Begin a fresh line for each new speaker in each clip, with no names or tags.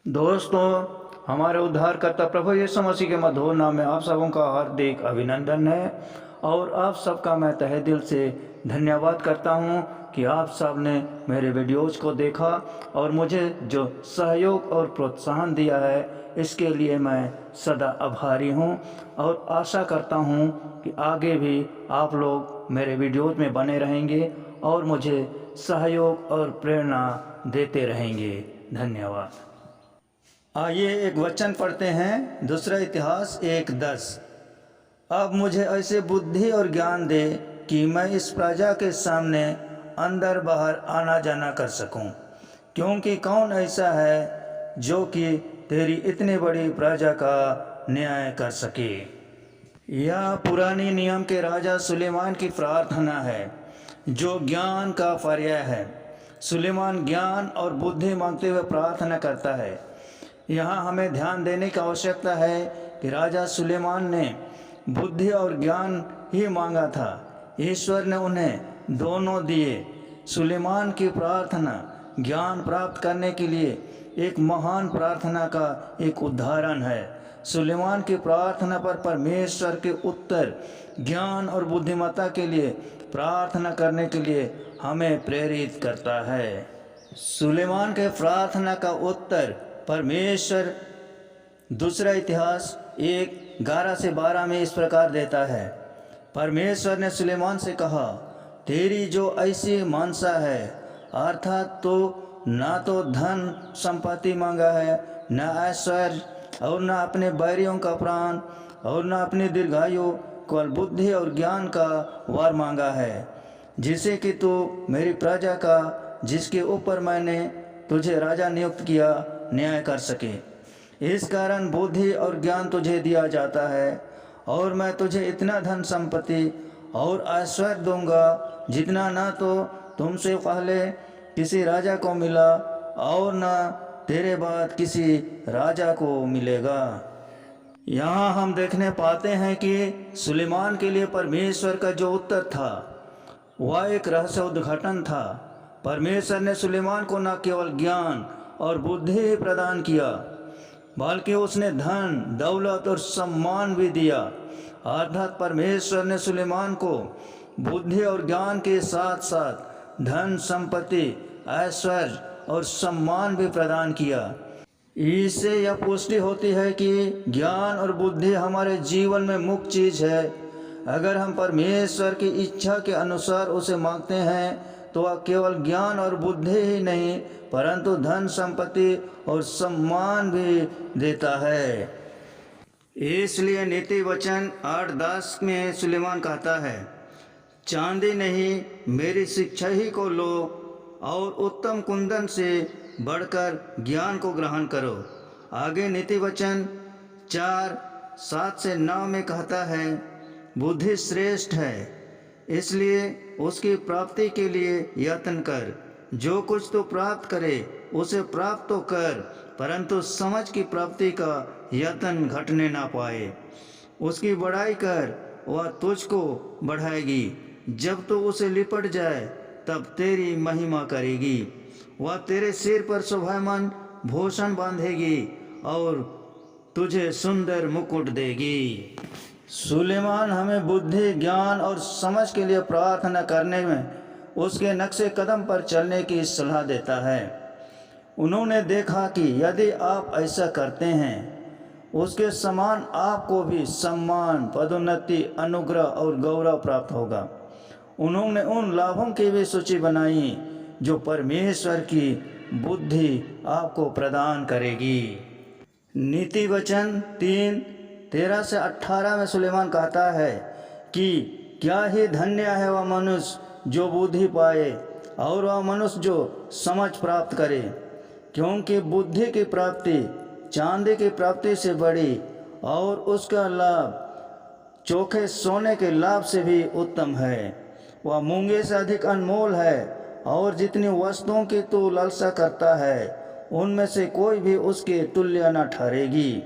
दोस्तों, हमारे उद्धारकर्ता प्रभु यीशु मसीह के मधुर नाम में आप सबों का हार्दिक अभिनंदन है और आप सबका मैं तहे दिल से धन्यवाद करता हूं कि आप सब ने मेरे वीडियोज़ को देखा और मुझे जो सहयोग और प्रोत्साहन दिया है इसके लिए मैं सदा आभारी हूं और आशा करता हूं कि आगे भी आप लोग मेरे वीडियोज़ में बने रहेंगे और मुझे सहयोग और प्रेरणा देते रहेंगे। धन्यवाद। आइए एक वचन पढ़ते हैं। दूसरा इतिहास 1:10। अब मुझे ऐसे बुद्धि और ज्ञान दे कि मैं इस प्रजा के सामने अंदर बाहर आना जाना कर सकूं, क्योंकि कौन ऐसा है जो कि तेरी इतनी बड़ी प्रजा का न्याय कर सके। यह पुरानी नियम के राजा सुलेमान की प्रार्थना है जो ज्ञान का पर्याय है। सुलेमान ज्ञान और बुद्धि मांगते हुए प्रार्थना करता है। यहाँ हमें ध्यान देने की आवश्यकता है कि राजा सुलेमान ने बुद्धि और ज्ञान ही मांगा था। ईश्वर ने उन्हें दोनों दिए। सुलेमान की प्रार्थना ज्ञान प्राप्त करने के लिए एक महान प्रार्थना का एक उदाहरण है। सुलेमान की प्रार्थना पर परमेश्वर के उत्तर ज्ञान और बुद्धिमत्ता के लिए प्रार्थना करने के लिए हमें प्रेरित करता है। सुलेमान के प्रार्थना का उत्तर परमेश्वर दूसरा इतिहास 1:11-12 में इस प्रकार देता है। परमेश्वर ने सुलेमान से कहा, तेरी जो ऐसी मनसा है, अर्थात तो ना तो धन संपत्ति मांगा है, न ऐश्वर्य और न अपने बैरियों का प्राण और न अपनी दीर्घायु, केवल बुद्धि और ज्ञान का वर मांगा है, जिसे कि तू मेरी प्रजा का, जिसके ऊपर मैंने तुझे राजा नियुक्त किया, न्याय कर सके। इस कारण बुद्धि और ज्ञान तुझे दिया जाता है और मैं तुझे इतना धन संपत्ति और ऐश्वर्य दूंगा जितना न तो तुमसे पहले किसी राजा को मिला और न तेरे बाद किसी राजा को मिलेगा। यहाँ हम देखने पाते हैं कि सुलेमान के लिए परमेश्वर का जो उत्तर था वह एक रहस्य उद्घाटन था। परमेश्वर ने सुलेमान को न केवल ज्ञान और बुद्धि ही प्रदान किया, बल्कि उसने धन दौलत और सम्मान भी दिया। अर्थात परमेश्वर ने सुलेमान को बुद्धि और ज्ञान के साथ साथ धन संपत्ति ऐश्वर्य और सम्मान भी प्रदान किया। इससे यह पुष्टि होती है कि ज्ञान और बुद्धि हमारे जीवन में मुख्य चीज़ है। अगर हम परमेश्वर की इच्छा के अनुसार उसे मांगते हैं तो वह केवल ज्ञान और बुद्धि ही नहीं परंतु धन संपत्ति और सम्मान भी देता है। इसलिए नीति वचन 8:10 में सुलेमान कहता है, चांदी नहीं मेरी शिक्षा ही को लो और उत्तम कुंदन से बढ़कर ज्ञान को ग्रहण करो। आगे नीति वचन 4:7-9 में कहता है, बुद्धि श्रेष्ठ है, इसलिए उसकी प्राप्ति के लिए यत्न कर। जो कुछ तो प्राप्त करे उसे प्राप्त तो कर, परंतु समझ की प्राप्ति का यत्न घटने ना पाए। उसकी बड़ाई कर, वह तुझको बढ़ाएगी। जब तो उसे लिपट जाए तब तेरी महिमा करेगी। वह तेरे सिर पर शोभायमान भूषण बांधेगी और तुझे सुंदर मुकुट देगी। सुलेमान हमें बुद्धि ज्ञान और समझ के लिए प्रार्थना करने में उसके नक्शे कदम पर चलने की सलाह देता है। उन्होंने देखा कि यदि आप ऐसा करते हैं उसके समान आपको भी सम्मान, पदोन्नति, अनुग्रह और गौरव प्राप्त होगा। उन्होंने उन लाभों की भी सूची बनाई जो परमेश्वर की बुद्धि आपको प्रदान करेगी। नीति वचन 3:13-18 में सुलेमान कहता है कि क्या ही धन्य है वह मनुष्य जो बुद्धि पाए और वह मनुष्य जो समझ प्राप्त करे, क्योंकि बुद्धि की प्राप्ति चांदी की प्राप्ति से बड़ी और उसका लाभ चोखे सोने के लाभ से भी उत्तम है। वह मूंगे से अधिक अनमोल है और जितनी वस्तुओं की तू लालसा करता है उनमें से कोई भी उसके तुल्य न ठहरेगी।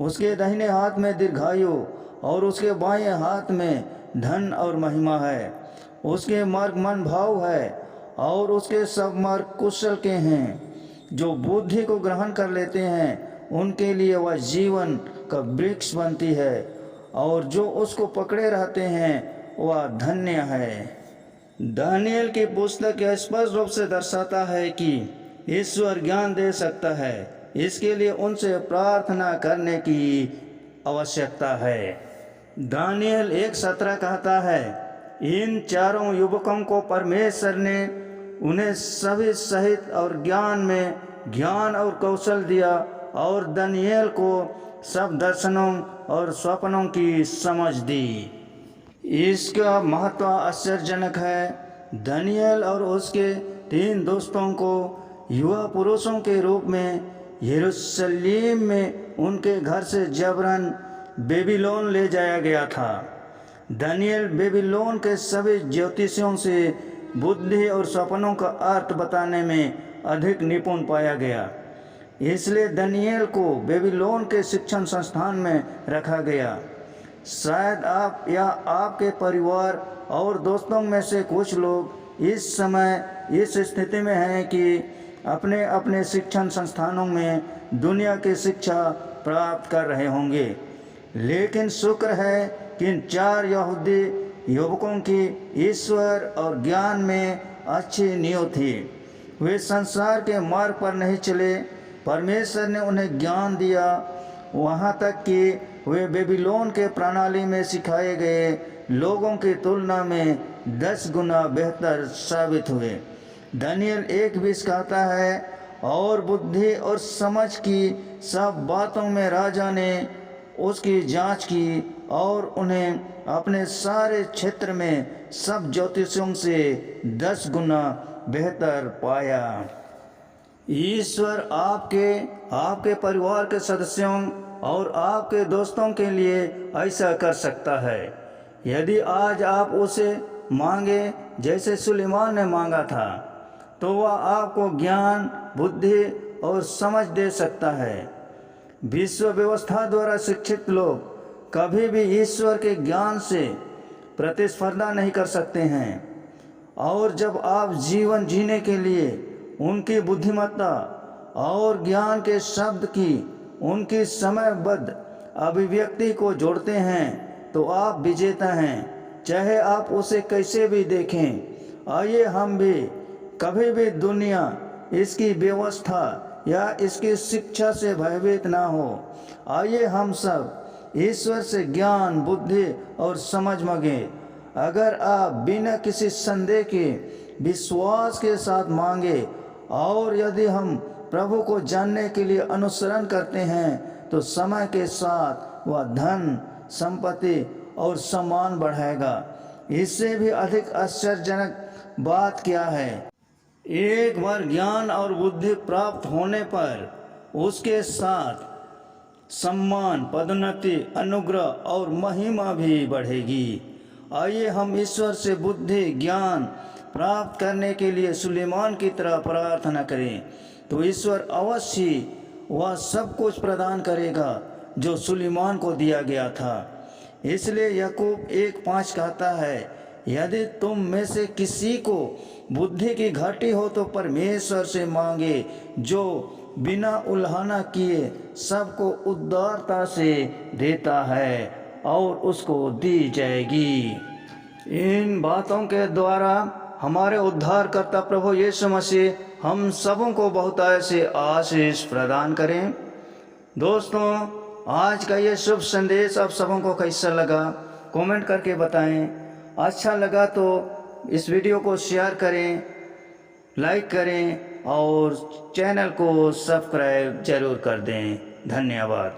उसके दाहिने हाथ में दीर्घायु और उसके बाएं हाथ में धन और महिमा है। उसके मार्ग मन भाव है और उसके सब मार्ग कुशल के हैं। जो बुद्धि को ग्रहण कर लेते हैं उनके लिए वह जीवन का वृक्ष बनती है, और जो उसको पकड़े रहते हैं वह धन्य है। दानियल की पुस्तक स्पष्ट रूप से दर्शाता है कि ईश्वर ज्ञान दे सकता है, इसके लिए उनसे प्रार्थना करने की आवश्यकता है। दानियल 1:17 कहता है, इन चारों युवकों को परमेश्वर ने उन्हें सभी सहित और ज्ञान में ज्ञान और कौशल दिया, और दानियल को सब दर्शनों और स्वप्नों की समझ दी। इसका महत्व आश्चर्यजनक है। दानियल और उसके 3 दोस्तों को युवा पुरुषों के रूप में यरूशलेम में उनके घर से जबरन बेबीलोन ले जाया गया था। दानियल बेबीलोन के सभी ज्योतिषियों से बुद्धि और सपनों का अर्थ बताने में अधिक निपुण पाया गया, इसलिए दानियल को बेबीलोन के शिक्षण संस्थान में रखा गया। शायद आप या आपके परिवार और दोस्तों में से कुछ लोग इस समय इस स्थिति में हैं कि अपने अपने शिक्षण संस्थानों में दुनिया की शिक्षा प्राप्त कर रहे होंगे, लेकिन शुक्र है कि इन 4 यहूदी युवकों की ईश्वर और ज्ञान में अच्छी नींव थी। वे संसार के मार्ग पर नहीं चले। परमेश्वर ने उन्हें ज्ञान दिया, वहाँ तक कि वे बेबीलोन के प्रणाली में सिखाए गए लोगों की तुलना में 10 गुना बेहतर साबित हुए। दानियल 1:20 कहता है, और बुद्धि और समझ की सब बातों में राजा ने उसकी जांच की और उन्हें अपने सारे क्षेत्र में सब ज्योतिषियों से 10 गुना बेहतर पाया। ईश्वर आपके परिवार के सदस्यों और आपके दोस्तों के लिए ऐसा कर सकता है, यदि आज आप उसे मांगे जैसे सुलेमान ने मांगा था, तो वह आपको ज्ञान, बुद्धि और समझ दे सकता है। विश्व व्यवस्था द्वारा शिक्षित लोग कभी भी ईश्वर के ज्ञान से प्रतिस्पर्धा नहीं कर सकते हैं, और जब आप जीवन जीने के लिए उनकी बुद्धिमत्ता और ज्ञान के शब्द की उनकी समयबद्ध अभिव्यक्ति को जोड़ते हैं तो आप विजेता हैं, चाहे आप उसे कैसे भी देखें। आइए हम भी कभी भी दुनिया, इसकी व्यवस्था या इसकी शिक्षा से भयभीत ना हो। आइए हम सब ईश्वर से ज्ञान, बुद्धि और समझ मांगे। अगर आप बिना किसी संदेह के विश्वास के साथ मांगे, और यदि हम प्रभु को जानने के लिए अनुसरण करते हैं, तो समय के साथ वह धन, संपत्ति और सम्मान बढ़ाएगा। इससे भी अधिक आश्चर्यजनक बात क्या है, एक बार ज्ञान और बुद्धि प्राप्त होने पर उसके साथ सम्मान, पदोन्नति, अनुग्रह और महिमा भी बढ़ेगी। आइए हम ईश्वर से बुद्धि, ज्ञान प्राप्त करने के लिए सुलेमान की तरह प्रार्थना करें, तो ईश्वर अवश्य वह सब कुछ प्रदान करेगा जो सुलेमान को दिया गया था। इसलिए याकूब 1:5 कहता है, यदि तुम में से किसी को बुद्धि की घाटी हो तो परमेश्वर से मांगे, जो बिना उल्हाना किए सबको उदारता से देता है, और उसको दी जाएगी। इन बातों के द्वारा हमारे उद्धारकर्ता प्रभु यीशु मसीह हम सबों को बहुतायत से आशीष प्रदान करें। दोस्तों, आज का ये शुभ संदेश आप सबों को कैसा लगा कमेंट करके बताएं। अच्छा लगा तो इस वीडियो को शेयर करें, लाइक करें और चैनल को सब्सक्राइब जरूर कर दें। धन्यवाद।